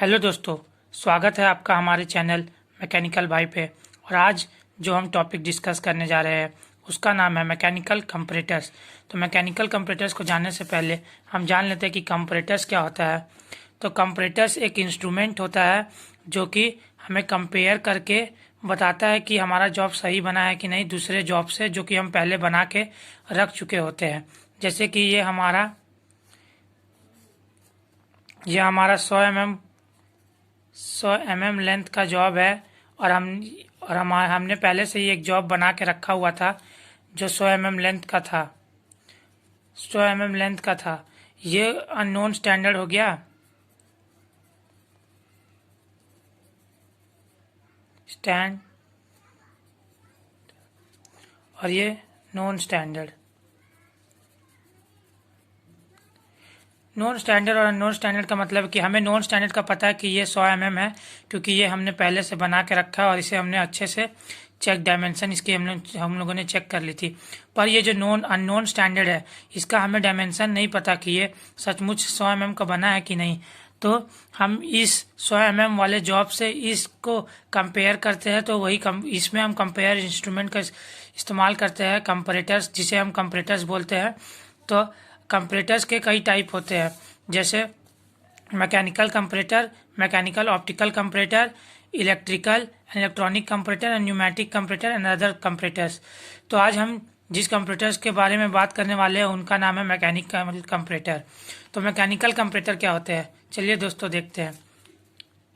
Hello दोस्तों, स्वागत है आपका हमारे चैनल मैकेनिकल भाई पे। और आज जो हम टॉपिक डिस्कस करने जा रहे हैं उसका नाम है मैकेनिकल कंपैरेटर्स। तो मैकेनिकल कंपैरेटर्स को जानने से पहले हम जान लेते हैं कि कंपैरेटर्स क्या होता है। तो कंपैरेटर्स एक इंस्ट्रूमेंट होता है जो कि हमें कंपेयर करके बताता है कि हमारा जॉब सही बना है कि नहीं दूसरे जॉब से, जो कि हम पहले बना के रख चुके होते हैं। जैसे कि ये हमारा 100 mm लेंथ का जॉब है और हमने पहले से ही एक जॉब बना के रखा हुआ था जो 100 mm लेंथ का था। 100 mm लेंथ का था। ये अननोन स्टैंडर्ड हो गया, स्टैंड, और ये नॉन स्टैंडर्ड। नॉन स्टैंडर्ड और नॉन स्टैंडर्ड का मतलब कि हमें नॉन स्टैंडर्ड का पता है कि ये 100 mm है, क्योंकि ये हमने पहले से बना के रखा है और इसे हमने अच्छे से चेक, डायमेंशन इसकी हम लोगों ने चेक कर ली थी। पर ये जो अननोन स्टैंडर्ड है इसका हमें डायमेंशन नहीं पता कि ये सचमुच 100 mm का बना है कि नहीं। तो हम इस 100 mm वाले जॉब से इसको कंपेयर करते हैं। तो इसमें हम कंपेयर इंस्ट्रूमेंट का इस्तेमाल करते हैं, कंपैरेटर्स, जिसे हम कंपैरेटर्स बोलते हैं। तो कंपैरेटर्स के कई टाइप होते हैं, जैसे mechanical comparator, mechanical optical comparator, electrical electronic comparator and pneumatic comparator and other comparators. तो आज हम जिस कंपैरेटर्स के बारे में बात करने वाले हैं उनका नाम है मैकेनिकल कंपैरेटर। तो मैकेनिकल कंपैरेटर क्या होते हैं, चलिए दोस्तों देखते हैं।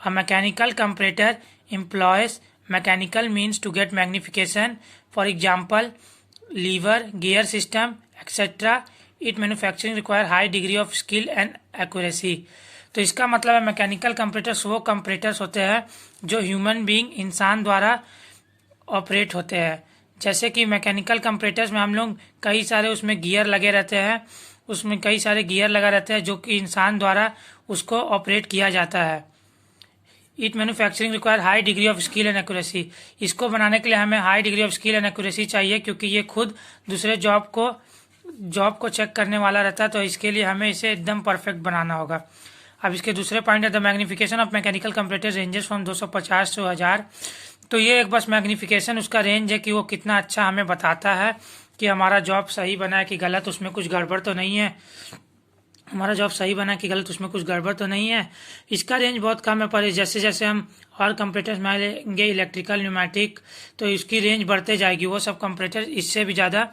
A mechanical comparator employs mechanical means to get magnification. For example, lever, gear system, etc. It manufacturing require high degree of skill and accuracy. तो इसका मतलब है मैकेनिकल कंपैरेटर्स वो कंपैरेटर्स होते हैं जो ह्यूमन बीइंग, इंसान द्वारा ऑपरेट होते हैं। जैसे कि मैकेनिकल कंपैरेटर्स में हम लोग कई सारे उसमें गियर लगे रहते हैं, उसमें कई सारे गियर लगा रहते हैं जो कि इंसान द्वारा उसको ऑपरेट किया जाता है। It manufacturing require high degree of skill and accuracy. इसको बनाने के लिए हमें high degree of skill and accuracy चाहिए, क्योंकि ये खुद दूसरे जॉब को चेक करने वाला रहता है। तो इसके लिए हमें इसे एकदम परफेक्ट बनाना होगा। अब इसके दूसरे पॉइंट है the magnification of mechanical comparator ranges from 250 से 1000। तो ये एक बस मैग्निफिकेशन उसका रेंज है कि वो कितना अच्छा हमें बताता है कि हमारा जॉब सही बना है कि गलत, उसमें कुछ गड़बड़ तो नहीं है। हमारा जॉब सही बना कि गलत, उसमें कुछ गड़बड़ तो नहीं है। इसका रेंज बहुत कम है, पर जैसे जैसे हम और कंपैरेटर्स में आएंगे, इलेक्ट्रिकल, न्यूमेटिक, तो इसकी रेंज बढ़ते जाएगी। वो सब कंपैरेटर इससे भी ज़्यादा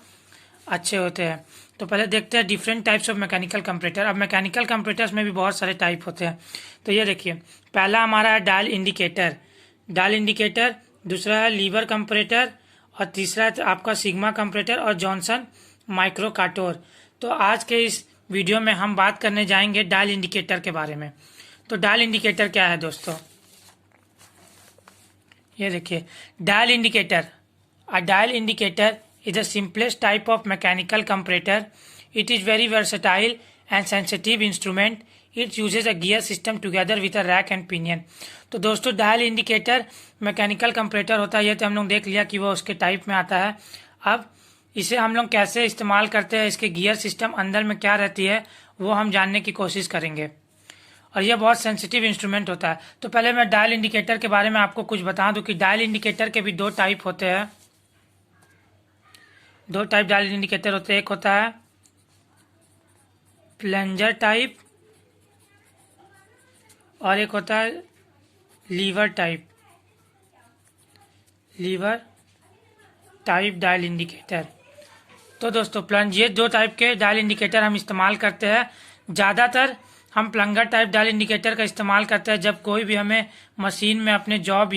अच्छे होते हैं। तो पहले देखते हैं different types of mechanical comparator. अब मैकेनिकल कंपैरेटर्स में भी बहुत सारे टाइप होते हैं। तो ये देखिए, पहला हमारा है डायल इंडिकेटर। डायल इंडिकेटर, दूसरा है लीवर कंपैरेटर, और तीसरा है आपका सिग्मा कंपैरेटर और जॉनसन माइक्रो काटोर। तो आज के इस वीडियो में हम बात करने जाएंगे डायल इंडिकेटर के बारे में। तो डायल इंडिकेटर क्या है दोस्तों, ये देखिए, dial indicator. A dial indicator is the simplest type of mechanical comparator. It is very versatile and sensitive instrument. It uses a gear system together with a rack and pinion. तो दोस्तों dial indicator mechanical comparator होता है। ये तो हम लोग देख लिया कि वो उसके टाइप में आता है। अब इसे हम लोग कैसे इस्तेमाल करते हैं, इसके गियर सिस्टम अंदर में क्या रहती है, वो हम जानने की कोशिश करेंगे। और यह बहुत सेंसिटिव इंस्ट्रूमेंट होता है। तो पहले मैं डायल इंडिकेटर के बारे में आपको कुछ बता दूं कि डायल इंडिकेटर के भी दो टाइप होते हैं। दो टाइप डायल इंडिकेटर होते हैं। एक होता है प्लंजर टाइप और एक होता है लीवर टाइप डायल इंडिकेटर। तो दोस्तों ये दो टाइप के डायल इंडिकेटर हम इस्तेमाल करते हैं। ज़्यादातर हम प्लंगर टाइप डायल इंडिकेटर का इस्तेमाल करते हैं जब कोई भी हमें मशीन में अपने जॉब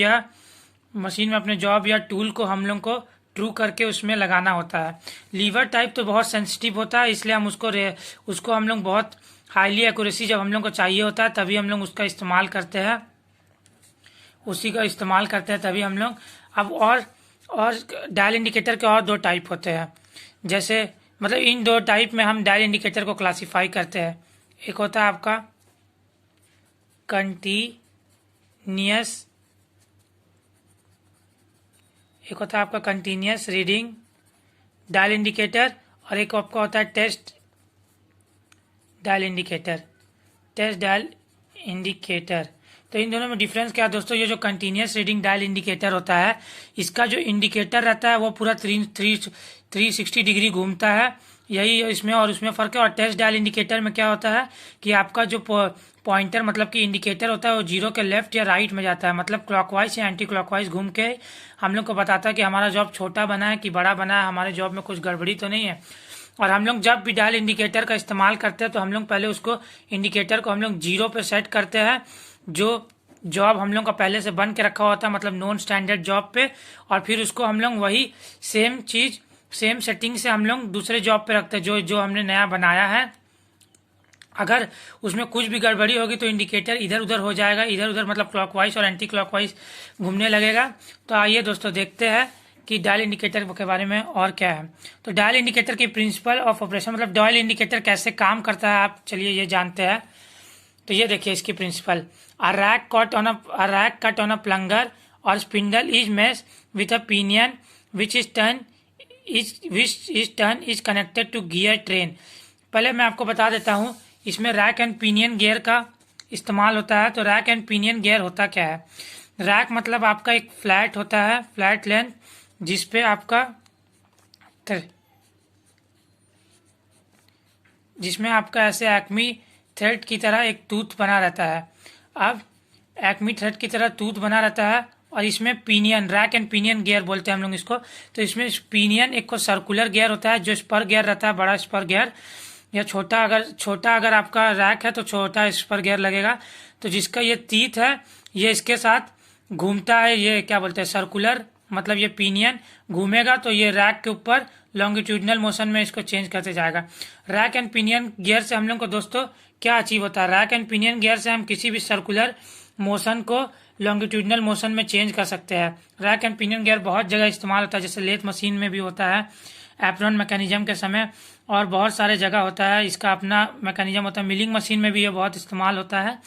या टूल को हम लोग को ट्रू करके उसमें लगाना होता है। लीवर टाइप तो बहुत सेंसिटिव होता है, इसलिए हम उसको हम लोग बहुत हाईली एक्यूरेसी जब हम लोग को चाहिए होता है तभी हम लोग उसका इस्तेमाल करते हैं, उसी का इस्तेमाल करते हैं तभी हम लोग। अब और डायल इंडिकेटर के और दो टाइप होते हैं। जैसे मतलब इन दो टाइप में हम डायल इंडिकेटर को क्लासीफाई करते हैं। एक होता है आपका कंटीन्यूअस रीडिंग डायल इंडिकेटर, और एक आपका होता है टेस्ट डायल इंडिकेटर। तो इन दोनों में डिफरेंस क्या है दोस्तों, ये जो कंटिन्यूस रीडिंग डायल इंडिकेटर होता है, इसका जो इंडिकेटर रहता है वो पूरा 360 डिग्री घूमता है, यही इसमें और उसमें फ़र्क है। और टेस्ट डायल इंडिकेटर में क्या होता है कि आपका जो पॉइंटर मतलब कि इंडिकेटर होता है वो जीरो के लेफ्ट या राइट में जाता है, मतलब क्लॉकवाइज या एंटी क्लॉकवाइज घूम के हम लोग को बताता है कि हमारा जॉब छोटा बना है कि बड़ा बना है, हमारे जॉब में कुछ गड़बड़ी तो नहीं है। और हम लोग जब भी डायल इंडिकेटर का इस्तेमाल करते हैं तो हम लोग पहले उसको इंडिकेटर को हम लोग जीरो पे सेट करते हैं, जो जॉब हम लोग का पहले से बन के रखा होता है मतलब नॉन स्टैंडर्ड जॉब पे, और फिर उसको हम लोग वही सेम चीज़ सेम सेटिंग से हम लोग दूसरे जॉब पे रखते हैं जो जो हमने नया बनाया है। अगर उसमें कुछ भी गड़बड़ी होगी तो इंडिकेटर इधर उधर हो जाएगा, इधर उधर मतलब क्लॉकवाइज और एंटी क्लॉकवाइज घूमने लगेगा। तो आइए दोस्तों देखते हैं कि डायल इंडिकेटर के बारे में और क्या है। तो डायल इंडिकेटर की प्रिंसिपल ऑफ ऑपरेशन मतलब डायल इंडिकेटर कैसे काम करता है, आप चलिए ये जानते हैं। तो ये देखिए इसकी principle, a rack cut on a plunger और spindle is mesh with a pinion which is turn is connected to gear train. पहले मैं आपको बता देता हूँ इसमें रैक एंड पिनियन गियर का इस्तेमाल होता है। तो रैक एंड पिनियन गियर होता क्या है, रैक मतलब आपका एक फ्लैट होता है, फ्लैट लेंथ, जिसपे आपका जिसमें आपका ऐसे एक्मी थ्रेड की तरह एक टूथ बना रहता है। अब एक्मी थ्रेड की तरह टूथ बना रहता है और इसमें pinion, rack and pinion gear बोलते हैं हम लोग इसको। तो इसमें पिनियन एक को सर्कुलर गियर होता है जो स्पर गियर रहता है, बड़ा स्पर गियर, या छोटा अगर आपका रैक है तो छोटा स्पर गियर लगेगा। तो जिसका ये टीथ है ये इसके साथ घूमता है, ये क्या बोलते हैं सर्कुलर, मतलब ये पिनियन घूमेगा तो ये रैक के ऊपर लॉन्गिट्यूडनल मोशन में इसको चेंज करते जाएगा। रैक एंड पिनियन गियर से हम लोग को दोस्तों क्या अचीव होता है, रैक एंड पिनियन गियर से हम किसी भी सर्कुलर मोशन को लॉन्गिट्यूडनल मोशन में चेंज कर सकते हैं। रैक एंड पिनियन गियर बहुत जगह इस्तेमाल होता है, जैसे लेथ मशीन में भी होता है, एप्रॉन मैकेनिज्म के समय, और बहुत सारे जगह होता है इसका अपना मैकेनिज्म होता है, मिलिंग मशीन में भी ये बहुत इस्तेमाल होता है।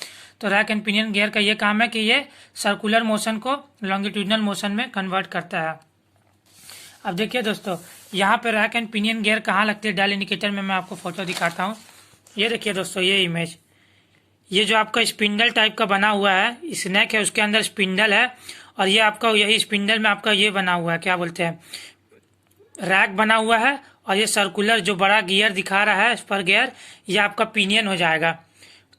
तो रैक एंड पिनियन गियर का ये काम है कि ये सर्कुलर मोशन को लॉन्गिट्यूडनल मोशन में कन्वर्ट करता है। अब देखिए दोस्तों यहाँ पे रैक एंड पिनियन गियर कहाँ लगती है डायल इंडिकेटर में, मैं आपको फोटो दिखाता हूँ। ये देखिए दोस्तों ये इमेज, ये जो आपका स्पिंडल टाइप का बना हुआ है, स्नैक है उसके अंदर स्पिंडल है, और ये आपका यही स्पिंडल में आपका ये बना हुआ है, क्या बोलते हैं रैक बना हुआ है, और ये सर्कुलर जो बड़ा गियर दिखा रहा है स्पर गियर, ये आपका पिनियन हो जाएगा।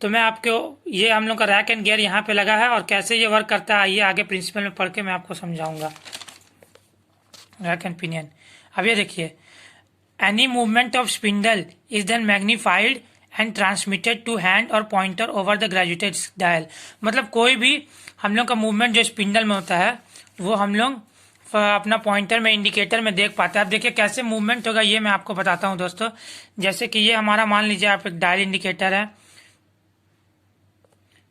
तो मैं आपको ये हम लोग का रैक एंड गियर यहाँ पे लगा है और कैसे ये वर्क करता है आइए आगे प्रिंसिपल में पढ़ के मैं आपको समझाऊंगा। रैक एंड पिनियन, अब ये देखिए, any movement of spindle is then magnified and transmitted to hand और pointer over the graduated dial. मतलब कोई भी हम लोग का मूवमेंट जो स्पिंडल में होता है वो हम लोग अपना पॉइंटर में इंडिकेटर में देख पाते हैं। अब देखिए कैसे मूवमेंट होगा ये मैं आपको बताता हूँ दोस्तों। जैसे कि ये हमारा मान लीजिए आप एक डायल इंडिकेटर है,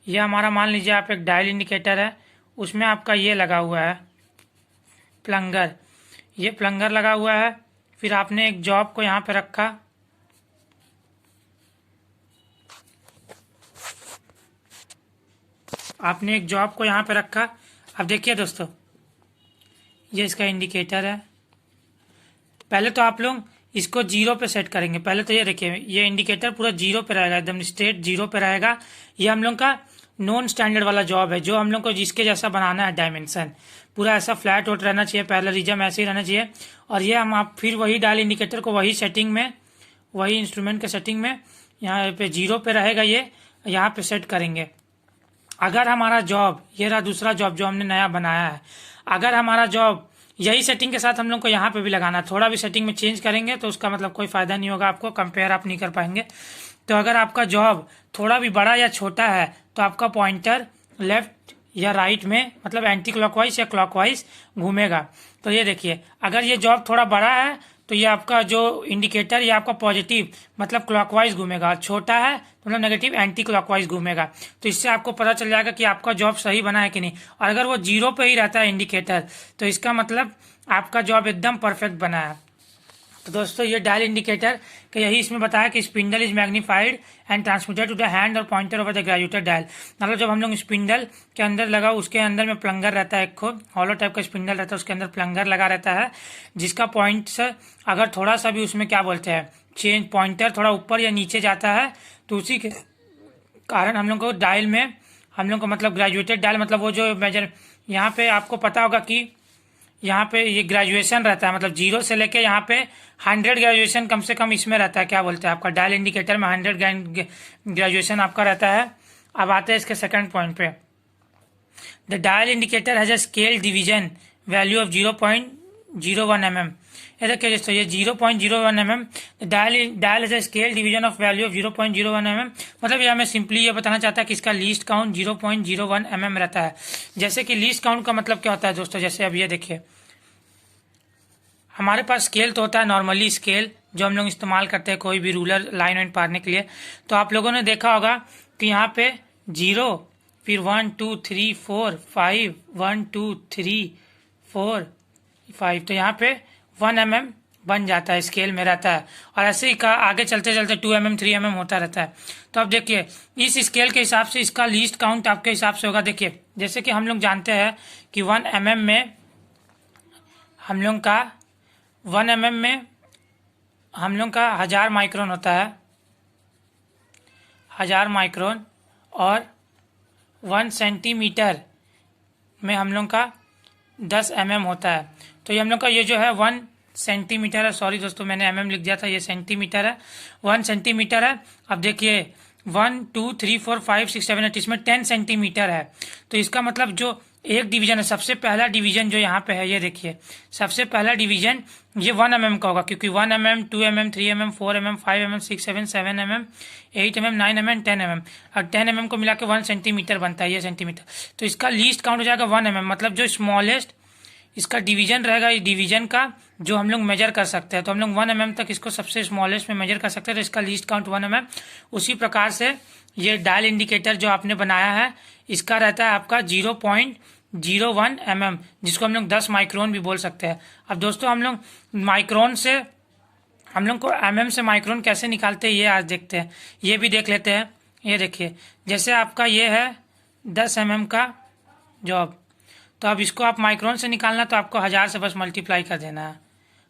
ये हमारा मान लीजिए आप एक डायल इंडिकेटर है, उसमें आपका ये लगा हुआ है प्लंगर, ये प्लंगर लगा हुआ है। फिर आपने एक जॉब को यहाँ पे रखा, आपने एक जॉब को यहाँ पे रखा। अब देखिए दोस्तों ये इसका इंडिकेटर है, पहले तो आप लोग इसको जीरो पे सेट करेंगे। पहले तो ये देखिए ये इंडिकेटर पूरा जीरो पे रहेगा, एकदम स्ट्रेट जीरो पे रहेगा। ये हम लोग का नॉन स्टैंडर्ड वाला जॉब है जो हम लोग को जिसके जैसा बनाना है, डायमेंशन पूरा ऐसा फ्लैट आउट रहना चाहिए, पैरेललिज्म ऐसे ही रहना चाहिए। और ये हम आप फिर वही डायल इंडिकेटर को वही सेटिंग में, वही इंस्ट्रूमेंट के सेटिंग में यहाँ पे जीरो पे रहेगा, ये यहाँ पे सेट करेंगे। अगर हमारा जॉब, ये रहा दूसरा जॉब जो हमने नया बनाया है, अगर हमारा जॉब यही सेटिंग के साथ हम लोग को यहाँ पे भी लगाना है, थोड़ा भी सेटिंग में चेंज करेंगे तो उसका मतलब कोई फायदा नहीं होगा, आपको कंपेयर आप नहीं कर पाएंगे। तो अगर आपका जॉब थोड़ा भी बड़ा या छोटा है तो आपका पॉइंटर लेफ्ट या राइट में मतलब एंटी क्लॉकवाइज या क्लॉकवाइज घूमेगा। तो ये देखिए अगर ये जॉब थोड़ा बड़ा है तो ये आपका जो इंडिकेटर ये आपका पॉजिटिव मतलब क्लॉकवाइज घूमेगा, छोटा है तो मतलब नेगेटिव एंटी क्लॉकवाइज घूमेगा। तो इससे आपको पता चल जाएगा कि आपका जॉब सही बना है कि नहीं। और अगर वो जीरो पे ही रहता है इंडिकेटर तो इसका मतलब आपका जॉब एकदम परफेक्ट बना है। तो दोस्तों ये डायल इंडिकेटर का यही इसमें बताया कि spindle is magnified and transmitted to the hand और pointer over the graduated dial. मतलब जब हम लोग स्पिंडल के अंदर लगा, उसके अंदर में प्लंगर रहता है, एक हॉलो टाइप का स्पिंडल रहता है, उसके अंदर प्लंगर लगा रहता है, जिसका पॉइंट से अगर थोड़ा सा भी उसमें क्या बोलते हैं चेंज, पॉइंटर थोड़ा ऊपर या नीचे जाता है तो उसी के कारण हम लोग को डायल में हम लोग को मतलब ग्रेजुएटेड डायल मतलब वो जो मेजर, यहाँ पे आपको पता होगा कि यहाँ पे ये ग्रेजुएशन रहता है, मतलब 0 से लेके यहाँ पे 100 ग्रेजुएशन कम से कम इसमें रहता है, क्या बोलते हैं आपका डायल इंडिकेटर में 100 ग्रेजुएशन आपका रहता है। अब आते हैं इसके सेकंड पॉइंट पे। The dial indicator has a scale division value of 0.01 mm। ये देखिए दोस्तों, ये 0.01 mm dial has a scale division of value of 0.01 mm। मतलब ये हमें सिंपली ये बताना चाहता है कि इसका लीस्ट काउंट 0.01 mm रहता है। जैसे कि लीस्ट काउंट का मतलब क्या होता है दोस्तों, जैसे अब ये देखिए हमारे पास स्केल तो होता है नॉर्मली स्केल जो हम लोग इस्तेमाल करते हैं कोई भी रूलर लाइन वाइन पारने के लिए। तो आप लोगों ने देखा होगा कि यहाँ पे 0, फिर 1 2 3 4 5, 1 2 3 4 5, तो यहाँ पे 1 mm बन जाता है, स्केल में रहता है। और ऐसे ही का आगे चलते चलते 2 mm 3 mm होता रहता है। तो अब देखिए इस स्केल के हिसाब से इसका लीस्ट काउंट आपके हिसाब से होगा। देखिए जैसे कि हम लोग जानते हैं कि 1 mm में हम लोग का 1 mm में हम लोग का 1000 माइक्रोन होता है, 1000 माइक्रोन। और 1 सेंटीमीटर में हम लोग का 10 mm होता है। तो ये हम लोग का ये जो है 1 सेंटीमीटर है, सॉरी दोस्तों मैंने mm लिख दिया था, ये सेंटीमीटर है, 1 सेंटीमीटर है। अब देखिए 1 2 3 4 5 6 7 8, इसमें 10 सेंटीमीटर है। तो इसका मतलब जो एक डिवीजन है, सबसे पहला डिवीजन जो यहाँ पे है, ये देखिए सबसे पहला डिवीजन ये 1 mm का होगा, क्योंकि 1 mm 2 mm 3 mm 4 mm 5 mm 6 7 7 mm 8 mm 9 mm 10 mm, और 10 mm को मिला के 1 सेंटीमीटर बनता है, ये सेंटीमीटर। तो इसका लीस्ट काउंट हो जाएगा 1 mm, मतलब जो स्मॉलेस्ट इसका डिवीजन रहेगा, इस डिवीजन का जो हम लोग मेजर कर सकते हैं। तो हम लोग 1 mm तक इसको सबसे स्मॉलेस्ट में मेजर कर सकते हैं, तो इसका लीस्ट काउंट 1 mm। उसी प्रकार से ये डायल इंडिकेटर जो आपने बनाया है इसका रहता है आपका 0.01 mm, जिसको हम लोग 10 माइक्रोन भी बोल सकते हैं। अब दोस्तों हम लोग माइक्रोन से हम लोग को mm से माइक्रोन कैसे निकालते हैं ये आज देखते हैं, ये भी देख लेते हैं। ये देखिए जैसे आपका ये है 10 mm का जॉब, तो अब इसको आप माइक्रोन से निकालना तो आपको 1000 से बस मल्टीप्लाई कर देना है,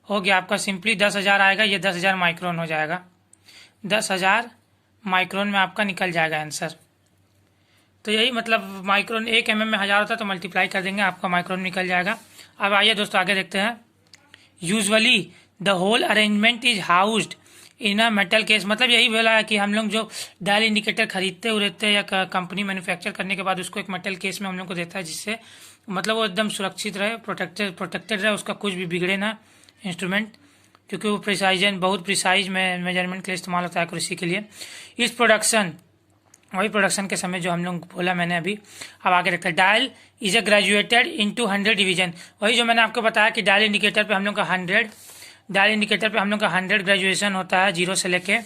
हो गया आपका सिंपली 10,000 आएगा, ये 10,000 माइक्रोन हो जाएगा, 10,000 माइक्रोन में आपका निकल जाएगा आंसर। तो यही मतलब माइक्रोन 1 mm में 1000 होता है, तो मल्टीप्लाई कर देंगे आपका माइक्रोन निकल जाएगा। अब आइए दोस्तों आगे देखते हैं। Usually the whole arrangement is housed in a metal case, मतलब यही बोला है कि हम लोग जो डायल इंडिकेटर खरीदते उड़ते या कंपनी मैन्युफैक्चर करने के बाद उसको एक मेटल केस में हम लोग को देता है, जिससे मतलब वो एकदम सुरक्षित रहे, प्रोटेक्टेड रहे, उसका कुछ भी बिगड़े ना इंस्ट्रूमेंट, क्योंकि वो बहुत प्रिसाइज में मेजरमेंट के लिए इस्तेमाल होता है, एक्यूरेसी के लिए। इस प्रोडक्शन वही प्रोडक्शन के समय जो हम लोग बोला मैंने अभी। अब आगे देखते हैं। Dial is a graduated into 100 division, वही जो मैंने आपको बताया कि डायल इंडिकेटर पे हम लोग का 100 ग्रेजुएशन होता है, 0 से लेके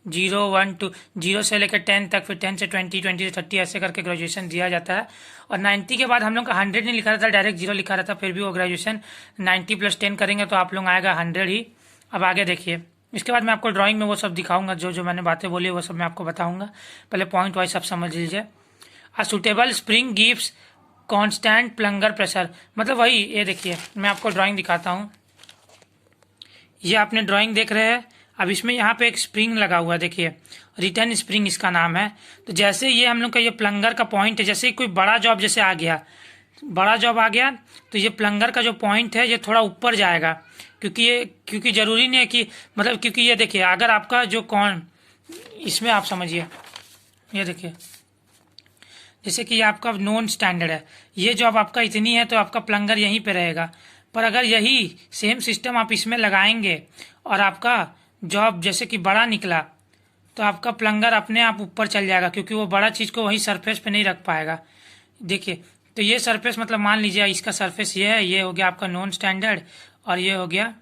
0 1 2 0 से लेकर 10 तक, फिर 10 से 20 20 से 30 ऐसे करके ग्रेजुएशन दिया जाता है। और 90 के बाद हम लोग का 100 नहीं लिखा रहता, डायरेक्ट 0 लिखा रहता, फिर भी वो ग्रेजुएशन 90 + 10 करेंगे तो आप लोग आएगा 100 ही। अब आगे देखिए, इसके बाद मैं आपको ड्राइंग में वो सब दिखाऊंगा, जो मैंने बातें बोली वो सब मैं आपको बताऊंगा, पहले पॉइंट वाइज सब समझ लीजिए। A suitable spring gives constant plunger pressure, मतलब वही, ये देखिए मैं आपको ड्राइंग दिखाता हूँ। ये आपने ड्राइंग देख रहे हैं, अब इसमें यहाँ पे एक स्प्रिंग लगा हुआ है, देखिए रिटर्न स्प्रिंग इसका नाम है। तो जैसे ये हम लोग का ये प्लंगर का पॉइंट है, जैसे ही कोई बड़ा जॉब जैसे आ गया, तो ये प्लंगर का जो पॉइंट है ये थोड़ा ऊपर जाएगा, क्योंकि जरूरी नहीं है कि मतलब, क्योंकि ये देखिए अगर आपका जो इसमें आप समझिए, ये देखिए जैसे कि ये आपका नॉन स्टैंडर्ड है, ये जॉब आपका इतनी है तो आपका प्लंगर यहीं पे रहेगा। पर अगर यही सेम सिस्टम आप इसमें लगाएंगे और आपका जॉब जैसे कि बड़ा निकला, तो आपका प्लंगर अपने आप ऊपर चल जाएगा, क्योंकि वो बड़ा चीज़ को वही सरफेस पे नहीं रख पाएगा। देखिए तो ये सरफेस मतलब मान लीजिए इसका सरफेस ये है, ये हो गया आपका नॉन स्टैंडर्ड और ये हो गया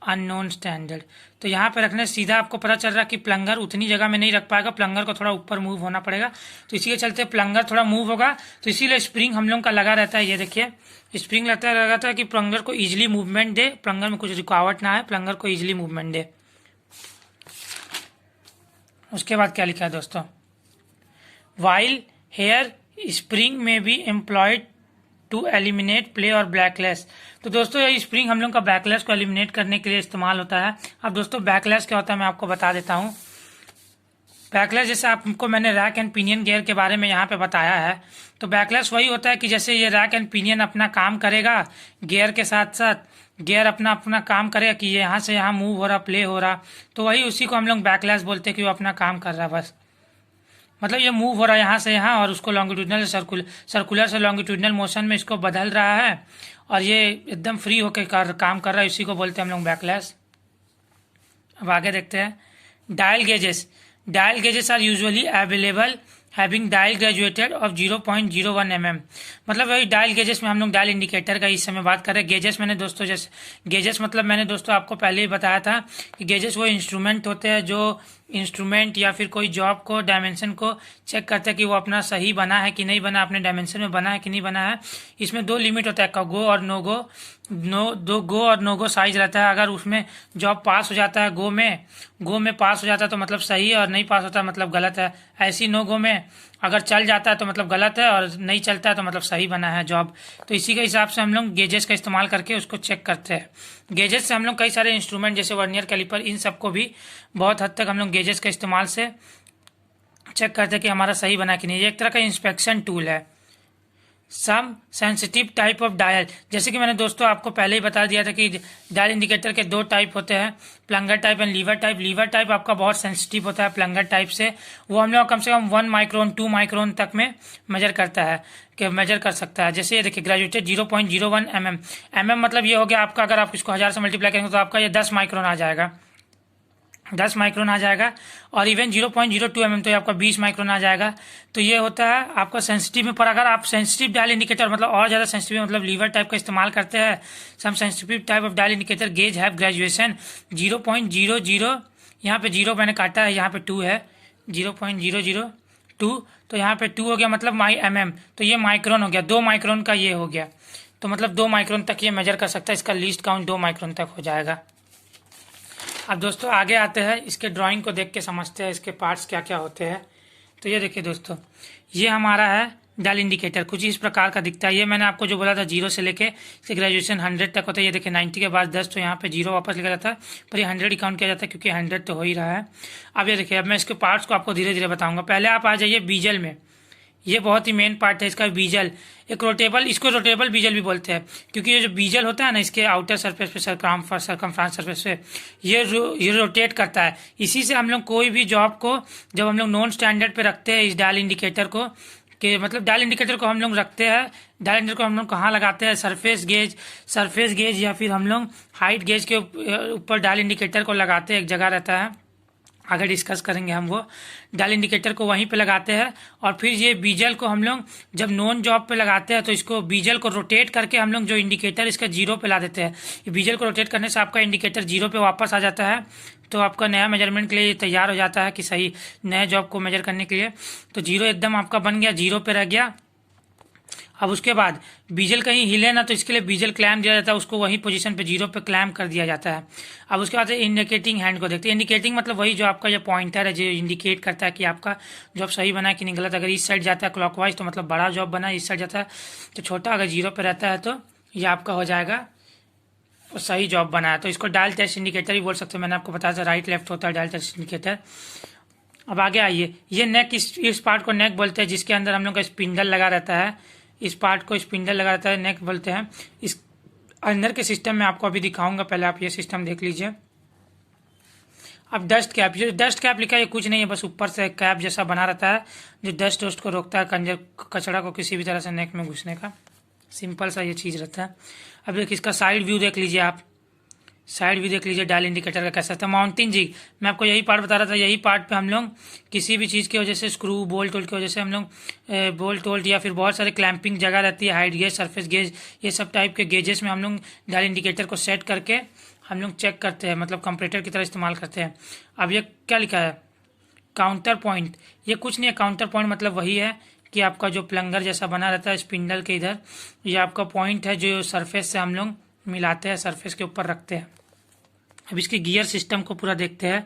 अननोन स्टैंडर्ड। तो यहाँ पे रखने सीधा आपको पता चल रहा है कि प्लंगर उतनी जगह में नहीं रख पाएगा, प्लंगर को थोड़ा ऊपर मूव होना पड़ेगा। तो इसी के चलते प्लंगर थोड़ा मूव होगा, तो इसीलिए स्प्रिंग हम लोग का लगा रहता है। ये देखिए स्प्रिंग लगा रहता है कि प्लंगर को इजिली मूवमेंट दे, प्लंगर में कुछ रुकावट ना है, प्लंगर को इजिली मूवमेंट दे। उसके बाद क्या लिखा है दोस्तों, वाइल हेयर स्प्रिंग में be employed to eliminate play और बैकलैश। तो दोस्तों ये स्प्रिंग हम लोग का बैकलैश को एलिमिनेट करने के लिए इस्तेमाल होता है। अब दोस्तों बैकलैश क्या होता है मैं आपको बता देता हूँ। बैकलैश जैसे आपको मैंने रैक एंड पिनियन गियर के बारे में यहाँ पे बताया है, तो बैकलैश वही होता है कि जैसे ये रैक एंड पिनियन अपना काम करेगा गियर के साथ साथ, गियर अपना अपना काम करेगा कि ये यहाँ से यहाँ मूव हो रहा, प्ले हो रहा, तो वही उसी को हम लोग बैकलैश बोलते हैं कि वो अपना काम कर रहा है बस। मतलब ये मूव हो रहा है यहाँ से यहाँ और उसको लॉन्गिट्यूडनल सर्कुलर से लॉन्गिट्यूडनल मोशन में इसको बदल रहा है और ये एकदम फ्री होकर काम कर रहा है, इसी को बोलते हैं हम लोग बैकलैश। अब आगे देखते हैं dial gauges. Dial gauges are usually available having dial graduated of 0.01 mm। मतलब वही डायल गेजेस में हम लोग डायल इंडिकेटर का इस समय बात कर रहे हैं। गेजेस मैंने दोस्तों जैसे गेजेस मतलब मैंने दोस्तों आपको पहले ही बताया था कि गेजेस वो इंस्ट्रूमेंट होते हैं जो इंस्ट्रूमेंट या फिर कोई जॉब को डायमेंशन को चेक करते हैं कि वो अपना सही बना है कि नहीं बना, अपने डायमेंशन में बना है कि नहीं बना है। इसमें दो लिमिट होता है, गो और नो गो। दो गो और नो गो साइज रहता है। अगर उसमें जॉब पास हो जाता है गो में पास हो जाता है तो मतलब सही है, और नहीं पास होता है मतलब गलत है। ऐसी नो गो में अगर चल जाता है तो मतलब गलत है, और नहीं चलता है तो मतलब सही बना है जॉब। तो इसी के हिसाब से हम लोग गेजेस का इस्तेमाल करके उसको चेक करते हैं। गेजेस से हम लोग कई सारे इंस्ट्रूमेंट जैसे वर्नियर कैलिपर, इन सबको भी बहुत हद तक हम लोग गेजेस के इस्तेमाल से चेक करते हैं कि हमारा सही बना कि नहीं। ये एक तरह का इंस्पेक्शन टूल है। सम सेंसिटिव टाइप ऑफ डायल, जैसे कि मैंने दोस्तों आपको पहले ही बता दिया था कि डायल इंडिकेटर के दो टाइप होते हैं, plunger type and lever type. Lever type आपका बहुत सेंसिटिव होता है प्लंगर टाइप से, वो हम लोग कम से कम 1 माइक्रोन 2 माइक्रोन तक में मेजर करता है, कि मेजर कर सकता है। जैसे ये देखिए ग्रेजुएटेड 0.01 mm। मतलब ये हो गया आपका, अगर आप इसको 1000 से मल्टीप्लाई करेंगे तो आपका ये 10 माइक्रोन आ जाएगा, 10 माइक्रोन आ जाएगा। और इवन 0.02 mm तो ये आपका 20 माइक्रोन आ जाएगा। तो ये होता है आपका सेंसिटिव में। पर अगर आप सेंसिटिव डायल इंडिकेटर मतलब और ज़्यादा सेंसिटिव मतलब लीवर टाइप का इस्तेमाल करते हैं, some sensitive type of dial indicator gauge have graduation 0.00, यहाँ पे 0 मैंने काटा है, यहाँ पे 2 है, 0.002, तो यहाँ पे 2 हो गया मतलब mm, तो ये माइक्रोन हो गया, 2 माइक्रोन का ये हो गया। तो मतलब 2 माइक्रोन तक ये मेजर कर सकता है, इसका लीस्ट काउंट 2 माइक्रोन तक हो जाएगा। अब दोस्तों आगे आते हैं, इसके ड्राइंग को देख के समझते हैं इसके पार्ट्स क्या क्या होते हैं। तो ये देखिए दोस्तों, ये हमारा है डायल इंडिकेटर, कुछ इस प्रकार का दिखता है। ये मैंने आपको जो बोला था 0 से लेके इसके ग्रेजुएशन 100 तक होता है। ये देखिए 90 के बाद 10, तो यहाँ पे 0 वापस लिखा जाता है, पर ये 100 ही काउंट किया जाता है क्योंकि 100 तो हो ही रहा है। अब ये देखिए, अब मैं इसके पार्ट्स को आपको धीरे धीरे बताऊंगा। पहले आप आ जाइए बीजल में। ये बहुत ही मेन पार्ट है इसका, बीजल। एक रोटेबल, इसको रोटेबल बीजल भी बोलते हैं क्योंकि ये जो बीजल होता है ना, इसके आउटर सरफेस पे सरकमफ्रेंस सरफेस पे ये रोटेट करता है। इसी से हम लोग कोई भी जॉब को जब हम लोग नॉन स्टैंडर्ड पे रखते हैं इस डायल इंडिकेटर को, कि मतलब डायल इंडिकेटर को हम लोग रखते हैं, डायल इंडिकेटर को हम लोग कहाँ लगाते हैं, सरफेस गेज या फिर हम लोग हाइट गेज के ऊपर डायल इंडिकेटर को लगाते हैं। एक जगह रहता है, आगे डिस्कस करेंगे हम, वो डायल इंडिकेटर को वहीं पे लगाते हैं। और फिर ये बीजल को हम लोग जब नॉन जॉब पे लगाते हैं तो इसको बीजल को रोटेट करके हम लोग जो इंडिकेटर इसका 0 पे ला देते हैं। ये बीजल को रोटेट करने से आपका इंडिकेटर 0 पे वापस आ जाता है, तो आपका नया मेजरमेंट के लिए तैयार हो जाता है कि सही नए जॉब को मेजर करने के लिए। तो 0 एकदम आपका बन गया, 0 पे रह गया। अब उसके बाद बीजल कहीं हिले ना, तो इसके लिए बीजल क्लैम्प दिया जाता है, उसको वही पोजीशन पे 0 पे क्लैम्प कर दिया जाता है। अब उसके बाद इंडिकेटिंग हैंड को देखते हैं। इंडिकेटिंग मतलब वही जो आपका ये पॉइंटर है जो इंडिकेट करता है कि आपका जॉब सही बना है कि नहीं गलत। अगर इस साइड जाता है क्लॉकवाइज तो मतलब बड़ा जॉब बना है, इस साइड जाता है तो छोटा। अगर 0 पे रहता है तो ये आपका हो जाएगा सही जॉब बना है। तो इसको डायल टेस्ट इंडिकेटर ही बोल सकते हैं। मैंने आपको बताया था राइट लेफ्ट होता है डायल टेस्ट इंडिकेटर। अब आगे आइए, ये नेक, इस पार्ट को नेक बोलते हैं, जिसके अंदर हम लोग का स्पिंडल लगा रहता है। इस पार्ट को स्पिंडल लगा रहता है, नेक बोलते हैं। इस अंदर के सिस्टम में आपको अभी दिखाऊंगा, पहले आप ये सिस्टम देख लीजिए। अब डस्ट कैप, ये डस्ट कैप लिखा है, कुछ नहीं है, बस ऊपर से कैप जैसा बना रहता है जो डस्ट को रोकता है, कचरा को किसी भी तरह से नेक में घुसने का। सिंपल सा ये चीज़ रहता है। अब देखिए इसका साइड व्यू देख लीजिए आप, साइड व्यू देख लीजिए डायल इंडिकेटर का कैसा था। माउंटिंग जिग, मैं आपको यही पार्ट बता रहा था, यही पार्ट पे हम लोग किसी भी चीज़ की वजह से स्क्रू बोल्ट वोल्ट की वजह से हम लोग बोल्ट वोल्ट या फिर बहुत सारे क्लैंपिंग जगह रहती है, हाइट गेज सरफेस गेज, ये सब टाइप के गेजेस में हम लोग डायल इंडिकेटर को सेट करके हम लोग चेक करते हैं, मतलब कंपरेटर की तरह इस्तेमाल करते हैं। अब ये क्या लिखा है, काउंटर पॉइंट। ये कुछ नहीं है, काउंटर पॉइंट मतलब वही है कि आपका जो प्लंगर जैसा बना रहता है स्पिंडल के इधर, ये आपका पॉइंट है जो सरफेस से हम लोग मिलाते हैं, सरफेस के ऊपर रखते हैं। अब इसके गियर सिस्टम को पूरा देखते हैं।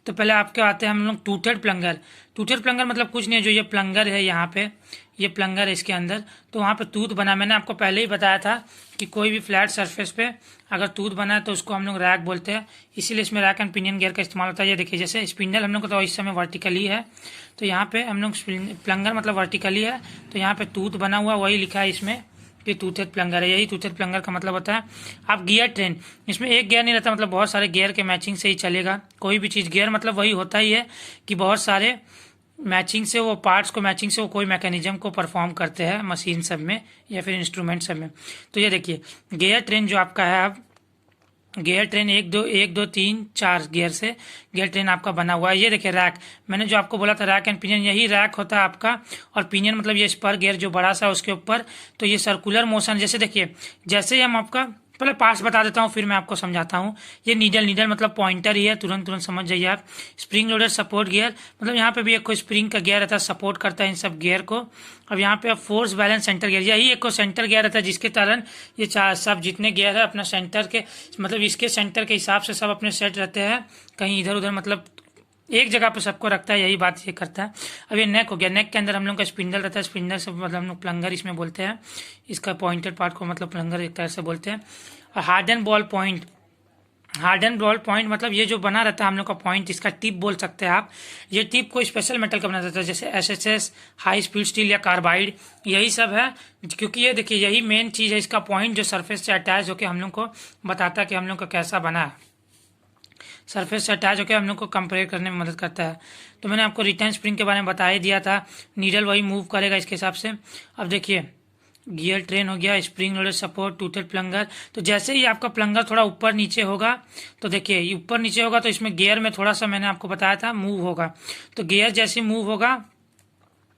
तो पहले आपके आते हैं हम लोग टूटेड प्लंगर। टूटेड प्लंगर मतलब कुछ नहीं है, जो ये प्लंगर है यहाँ पे, ये प्लंगर है इसके अंदर, तो वहाँ पे तूत बना। मैंने आपको पहले ही बताया था कि कोई भी फ्लैट सरफेस पे अगर तूत बना है तो उसको हम लोग रैक बोलते हैं, इसीलिए इसमें रैक एंड पिनियन गियर का इस्तेमाल होता है। ये देखिए जैसे स्पिंडल हम लोग को तो इस समय वर्टिकली है, तो यहाँ पे हम लोग प्लंगर मतलब वर्टिकली है, तो यहाँ पे तूत बना हुआ वही लिखा है इसमें कि टूथेड प्लंगर है। यही टूथेड प्लंगर का मतलब होता है। आप गियर ट्रेन, इसमें एक गियर नहीं रहता, मतलब बहुत सारे गियर के मैचिंग से ही चलेगा कोई भी चीज़। गियर मतलब वही होता ही है कि बहुत सारे मैचिंग से वो पार्ट्स को मैचिंग से वो कोई मैकेनिज्म को परफॉर्म करते हैं मशीन सब में या फिर इंस्ट्रूमेंट सब में। तो ये देखिए गियर ट्रेन जो आपका है, अब गियर ट्रेन एक दो तीन चार गियर से गियर ट्रेन आपका बना हुआ है। ये देखिए रैक, मैंने जो आपको बोला था रैक एंड पिनियन, यही रैक होता है आपका। और पिनियन मतलब ये स्पर गियर जो बड़ा सा उसके ऊपर, तो ये सर्कुलर मोशन। जैसे देखिए जैसे ही हम आपका पहले पार्ट्स बता देता हूँ फिर मैं आपको समझाता हूँ। ये नीडल मतलब पॉइंटर ही है, तुरंत समझ जाइए आप। स्प्रिंग लोडेड सपोर्ट गियर, मतलब यहाँ पे भी एक कोई स्प्रिंग का गियर रहता है, सपोर्ट करता है इन सब गियर को। अब यहाँ पे फोर्स बैलेंस सेंटर गियर, यही एक को सेंटर गियर रहता है जिसके कारण ये चार सब जितने गियर है अपना सेंटर के मतलब इसके सेंटर के हिसाब से सब अपने सेट रहते हैं, कहीं इधर उधर मतलब एक जगह पे सबको रखता है, यही बात ये करता है। अब ये नेक हो गया, नेक के अंदर हम लोग का स्पिंडल रहता है, स्पिंडल से मतलब हम लोग प्लंगर इसमें बोलते हैं, इसका पॉइंटेड पार्ट को मतलब प्लंगर एक तरह से बोलते हैं। और harden ball point, harden ball point मतलब ये जो बना रहता है हम लोग का पॉइंट, इसका टिप बोल सकते हैं आप। ये टिप को स्पेशल मेटल का बना रहता है, जैसे एसएसएस, हाई स्पीड स्टील या कार्बाइड, यही सब है। क्योंकि ये देखिए यही मेन चीज़ है, इसका पॉइंट जो सरफेस से अटैच होकर हम लोग को बताता है कि हम लोग का कैसा बना है, सरफेस से अटैच होकर हम लोग को कंपेयर करने में मदद करता है। तो मैंने आपको रिटर्न स्प्रिंग के बारे में बता ही दिया था, नीडल वही मूव करेगा इसके हिसाब से। अब देखिए गियर ट्रेन हो गया, स्प्रिंग लोडेड सपोर्ट, टूथेड प्लंगर। तो जैसे ही आपका प्लंगर थोड़ा ऊपर नीचे होगा, तो देखिए ऊपर नीचे होगा तो इसमें गियर में थोड़ा सा मैंने आपको बताया था मूव होगा। तो गियर जैसे मूव होगा,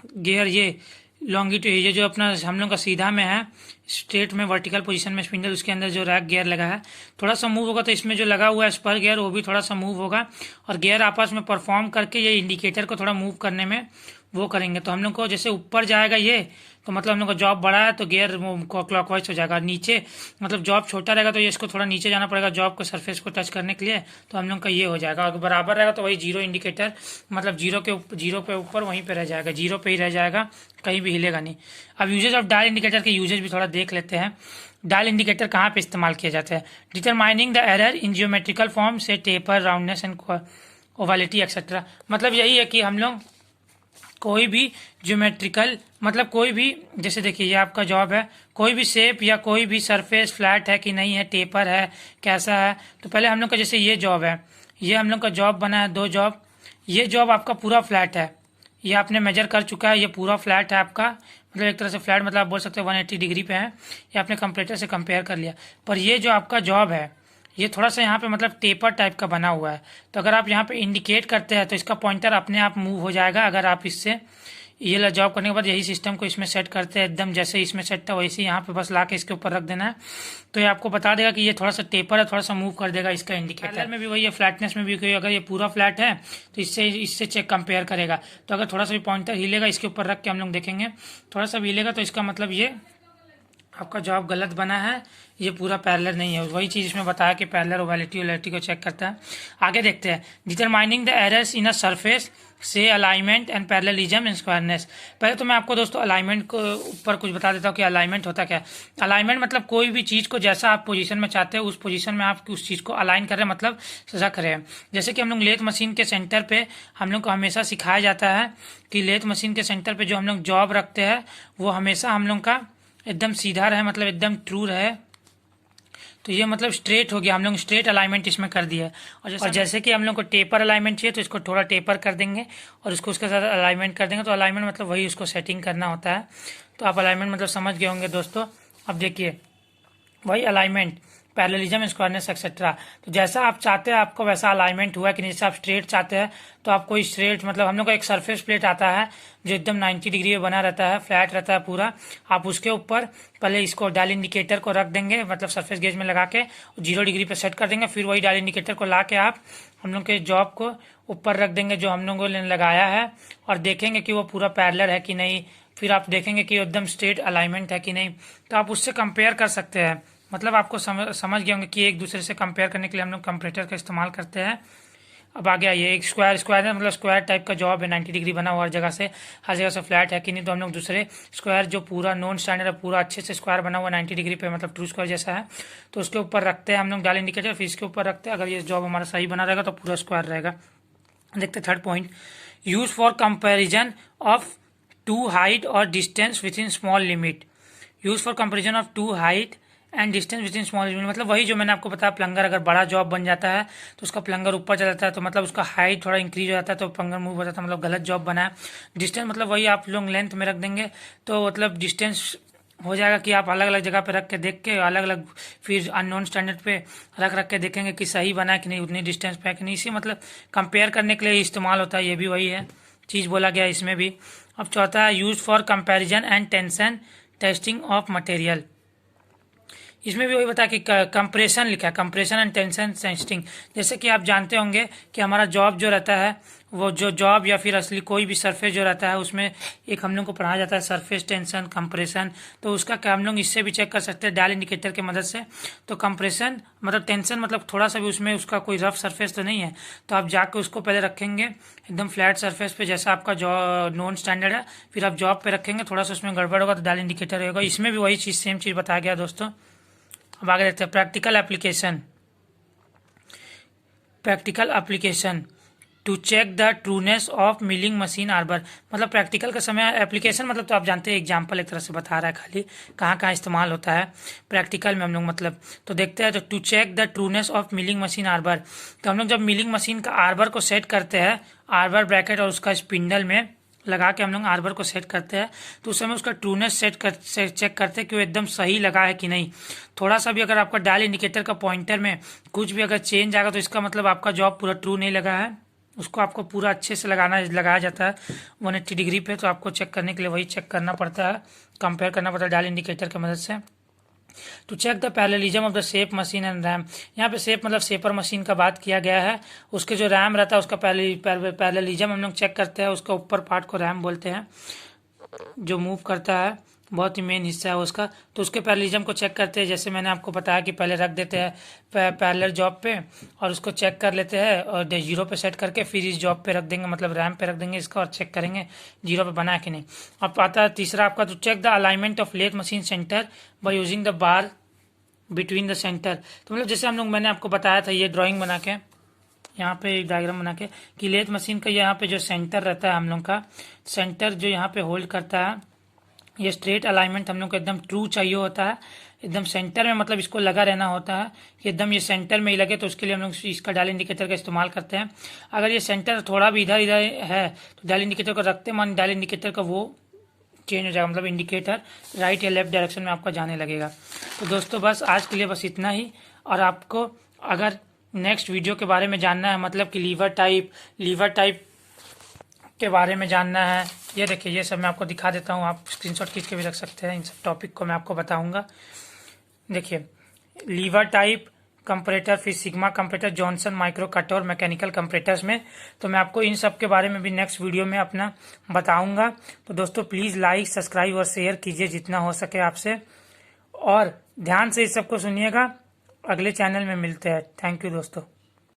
गियर ये लॉन्गिट्यूड, ये जो अपना हम लोग का सीधा में है, स्ट्रेट में वर्टिकल पोजीशन में स्पिंडल, उसके अंदर जो रैक गियर लगा है थोड़ा सा मूव होगा, तो इसमें जो लगा हुआ है स्पर गियर वो भी थोड़ा सा मूव होगा। और गियर आपस में परफॉर्म करके ये इंडिकेटर को थोड़ा मूव करने में वो करेंगे। तो हम लोग को जैसे ऊपर जाएगा ये, तो मतलब हम लोग का जॉब बड़ा है तो गियर क्लॉकवाइज हो जाएगा। नीचे मतलब जॉब छोटा रहेगा तो ये इसको थोड़ा नीचे जाना पड़ेगा जॉब को सरफेस को टच करने के लिए, तो हम लोग का ये हो जाएगा। अगर बराबर रहेगा तो वही जीरो इंडिकेटर, मतलब जीरो पे ऊपर वहीं पे रह जाएगा, जीरो पे ही रह जाएगा, कहीं भी हिलेगा नहीं। अब यूजेज ऑफ डायल इंडिकेटर के यूजेज भी थोड़ा देख लेते हैं। डायल इंडिकेटर कहाँ पे इस्तेमाल किया जाता है? Determining the error in geometrical form से टेपर, राउंडनेस एंड ओवालिटी एक्सेट्रा। मतलब यही है कि हम लोग कोई भी ज्योमेट्रिकल मतलब कोई भी, जैसे देखिए ये आपका जॉब है, कोई भी शेप या कोई भी सरफेस फ्लैट है कि नहीं है, टेपर है कैसा है। तो पहले हम लोग का जैसे ये जॉब है, ये हम लोग का जॉब बना है 2 जॉब, ये जॉब आपका पूरा फ्लैट है, ये आपने मेजर कर चुका है, ये पूरा फ्लैट है आपका, मतलब एक तरह से फ्लैट मतलब आप बोल सकते हो 180 डिग्री पे है, ये आपने कंप्यूटर से कंपेयर कर लिया। पर ये जो आपका जॉब है ये थोड़ा सा यहाँ पे मतलब टेपर टाइप का बना हुआ है, तो अगर आप यहाँ पे इंडिकेट करते हैं तो इसका पॉइंटर अपने आप मूव हो जाएगा। अगर आप इससे ये जॉब करने के बाद यही सिस्टम को इसमें सेट करते हैं, एकदम जैसे इसमें सेट था वैसे यहाँ पे बस ला के इसके ऊपर रख देना है, तो ये आपको बता देगा कि ये थोड़ा सा टेपर है, थोड़ा सा मूव कर देगा इसका इंडिकेटर में भी वही है, फ्लैटनेस में भी कोई अगर ये पूरा फ्लैट है तो इससे चेक कंपेयर करेगा। तो अगर थोड़ा सा भी पॉइंटर हिलेगा इसके ऊपर रख के हम लोग देखेंगे, थोड़ा सा भी हिलेगा तो इसका मतलब ये आपका जॉब गलत बना है, ये पूरा पैरेलल नहीं है। वही चीज़ इसमें बताया कि पैरेलल ओवैलिटी को चेक करता है। आगे देखते हैं determining the errors in a surface से alignment and parallelism and squareness. पहले तो मैं आपको दोस्तों अलाइनमेंट को ऊपर कुछ बता देता हूँ कि अलाइनमेंट होता क्या है। अलाइनमेंट मतलब कोई भी चीज़ को जैसा आप पोजीशन में चाहते हो उस पोजीशन में आप उस चीज़ को अलाइन कर रहे हैं, मतलब रख रहे हैं। जैसे कि हम लोग लेथ मशीन के सेंटर पे हम लोग को हमेशा सिखाया जाता है कि लेथ मशीन के सेंटर पे जो हम लोग जॉब रखते हैं वो हमेशा हम लोग का एकदम सीधा रहे, मतलब एकदम ट्रू रहे। तो ये मतलब स्ट्रेट हो गया, हम लोग स्ट्रेट अलाइनमेंट इसमें कर दिया। और जैसे कि हम लोग को टेपर अलाइनमेंट चाहिए तो इसको थोड़ा टेपर कर देंगे और उसको उसके साथ अलाइनमेंट कर देंगे। तो अलाइनमेंट मतलब वही उसको सेटिंग करना होता है। तो आप अलाइनमेंट मतलब समझ गए होंगे दोस्तों। अब देखिए वही अलाइनमेंट, पैरेललिज्म, स्क्वायरनेस एक्सेट्रा। तो जैसा आप चाहते हैं आपको वैसा अलाइनमेंट हुआ कि नहीं। जैसे आप स्ट्रेट चाहते हैं तो आपको स्ट्रेट मतलब हम लोग का एक सरफेस प्लेट आता है जो एकदम 90 डिग्री में बना रहता है, फ्लैट रहता है पूरा। आप उसके ऊपर पहले इसको डायल इंडिकेटर को रख देंगे, मतलब सरफेस गेज में लगा के 0 डिग्री पे सेट कर देंगे। फिर वही डायल इंडिकेटर को ला के आप हम लोग के जॉब को ऊपर रख देंगे जो हम लोगों ने लगाया है, और देखेंगे कि वो पूरा पैरेलल है कि नहीं। फिर आप देखेंगे कि एकदम स्ट्रेट अलाइनमेंट है कि नहीं। तो आप उससे कंपेयर कर सकते हैं। मतलब आपको समझ गए होंगे कि एक दूसरे से कंपेयर करने के लिए हम लोग कंपैरेटर का इस्तेमाल करते हैं। अब आ गया ये एक स्क्वायर है, मतलब स्क्वायर टाइप का जॉब है, 90 डिग्री बना हुआ हर जगह से फ्लैट है कि नहीं। तो हम लोग दूसरे स्क्वायर जो पूरा नॉन स्टैंडर्ड है, पूरा अच्छे से स्क्वायर बना हुआ 90 डिग्री पे, मतलब ट्रू स्क्वायर जैसा है, तो उसके ऊपर रखते हैं हम लोग डाल इंडिकेटर, फिर इसके ऊपर रखते हैं। अगर ये जॉब हमारा सही बना रहेगा तो पूरा स्क्वायर रहेगा। देखते third point, use for comparison of two height और distance within small limit. Use for comparison of two height and distance within small limit, मतलब वही जो मैंने आपको बताया, प्लंगर अगर बड़ा जॉब बन जाता है तो उसका प्लंगर ऊपर चला जाता है, तो मतलब उसका हाइट थोड़ा इंक्रीज हो जाता है, तो प्लंगर मूव हो जाता है, मतलब गलत जॉब बना है। डिस्टेंस मतलब वही आप लोग लेंथ में रख देंगे, तो मतलब डिस्टेंस हो जाएगा कि आप अलग अलग जगह पे रख के देख के अलग अलग फिर अननोन स्टैंडर्ड पे रख के देखेंगे कि सही बना है कि नहीं, उतनी डिस्टेंस पे है कि नहीं। इसी मतलब कंपेयर करने के लिए इस्तेमाल होता है, ये भी वही है चीज़ बोला गया इसमें भी। अब चौथा है use for comparison and tension testing of material. इसमें भी वही बता कि कंप्रेशन लिखा है, कंप्रेशन एंड टेंशन टेस्टिंग। जैसे कि आप जानते होंगे कि हमारा जॉब जो रहता है, वो जो जॉब या फिर असली कोई भी सरफेस जो रहता है, उसमें एक हम लोग को पढ़ाया जाता है सरफेस टेंशन कंप्रेशन। तो उसका क्या हम लोग इससे भी चेक कर सकते हैं डायल इंडिकेटर की मदद से। तो कंप्रेशन मतलब टेंशन मतलब थोड़ा सा भी उसमें उसका कोई रफ सरफेस तो नहीं है, तो आप जाकर उसको पहले रखेंगे एकदम फ्लैट सरफेस पे, जैसा आपका जॉब नॉन स्टैंडर्ड है, फिर आप जॉब पे रखेंगे, थोड़ा सा उसमें गड़बड़ होगा तो डायल इंडिकेटर होगा। इसमें भी वही चीज़ सेम चीज़ बताया गया दोस्तों। अब आगे देखते हैं practical application. Practical application to check the trueness of milling machine arbor, मतलब प्रैक्टिकल का समय एप्लीकेशन मतलब तो आप जानते हैं एग्जांपल एक तरह से बता रहा है खाली कहाँ कहाँ इस्तेमाल होता है प्रैक्टिकल में हम लोग मतलब। तो देखते हैं, तो to check the trueness of milling machine arbor, तो हम लोग जब मिलिंग मशीन का आर्बर को सेट करते हैं, आर्बर ब्रैकेट और उसका स्पिंडल में लगा के हम लोग आर्बर को सेट करते हैं, तो उस समय उसका ट्रूनेस चेक करते हैं कि वो एकदम सही लगा है कि नहीं। थोड़ा सा भी अगर आपका डायल इंडिकेटर का पॉइंटर में कुछ भी अगर चेंज आएगा तो इसका मतलब आपका जॉब पूरा ट्रू नहीं लगा है, उसको आपको पूरा अच्छे से लगाया जाता है 180 डिग्री पे। तो आपको चेक करने के लिए वही चेक करना पड़ता है, कंपेयर करना पड़ता है डायल इंडिकेटर की मदद से। To check the parallelism of the shape machine and ram, यहाँ पे शेप मतलब शेपर मशीन का बात किया गया है, उसके जो रैम रहता है उसका पैरेललिज्म हम लोग चेक करते हैं, उसका ऊपर पार्ट को रैम बोलते हैं, जो मूव करता है बहुत ही मेन हिस्सा है उसका, तो उसके पैरेललिज्म को चेक करते हैं। जैसे मैंने आपको बताया कि पहले रख देते हैं पैरेलल जॉब पे और उसको चेक कर लेते हैं और जीरो पे सेट करके फिर इस जॉब पे रख देंगे, मतलब रैम पे रख देंगे इसका और चेक करेंगे जीरो पे बना है कि नहीं। अब आता है तीसरा आपका, तो check the alignment of lathe machine centre by using the bar between the centre. तो मतलब जैसे हम लोग मैंने आपको बताया था ये ड्राइंग बना के, यहाँ पे एक डायग्राम बना के कि लेथ मशीन का यहाँ पे जो सेंटर रहता है हम लोग का, सेंटर जो यहाँ पे होल्ड करता है, ये स्ट्रेट अलाइनमेंट हम लोग को एकदम ट्रू चाहिए होता है, एकदम सेंटर में, मतलब इसको लगा रहना होता है कि एकदम ये सेंटर में ही लगे, तो उसके लिए हम लोग इसका डायल इंडिकेटर का इस्तेमाल करते हैं। अगर ये सेंटर थोड़ा भी इधर इधर है तो डायल इंडिकेटर को रखते मान डायल इंडिकेटर का वो चेंज हो जाएगा, मतलब इंडिकेटर राइट या लेफ्ट डायरेक्शन में आपका जाने लगेगा। तो दोस्तों बस आज के लिए बस इतना ही, और आपको अगर नेक्स्ट वीडियो के बारे में जानना है, मतलब कि लीवर टाइप के बारे में जानना है, ये देखिए ये सब मैं आपको दिखा देता हूँ, आप स्क्रीनशॉट खींच के भी रख सकते हैं, इन सब टॉपिक को मैं आपको बताऊंगा। देखिए लीवर टाइप कंपरेटर, फिर sigma comparator, Johnson micro cut और मैकेनिकल कंपरेटर्स में, तो मैं आपको इन सब के बारे में भी नेक्स्ट वीडियो में अपना बताऊंगा। तो दोस्तों प्लीज़ लाइक सब्सक्राइब और शेयर कीजिए जितना हो सके आपसे, और ध्यान से इस सबको सुनिएगा। अगले चैनल में मिलते हैं। थैंक यू दोस्तों।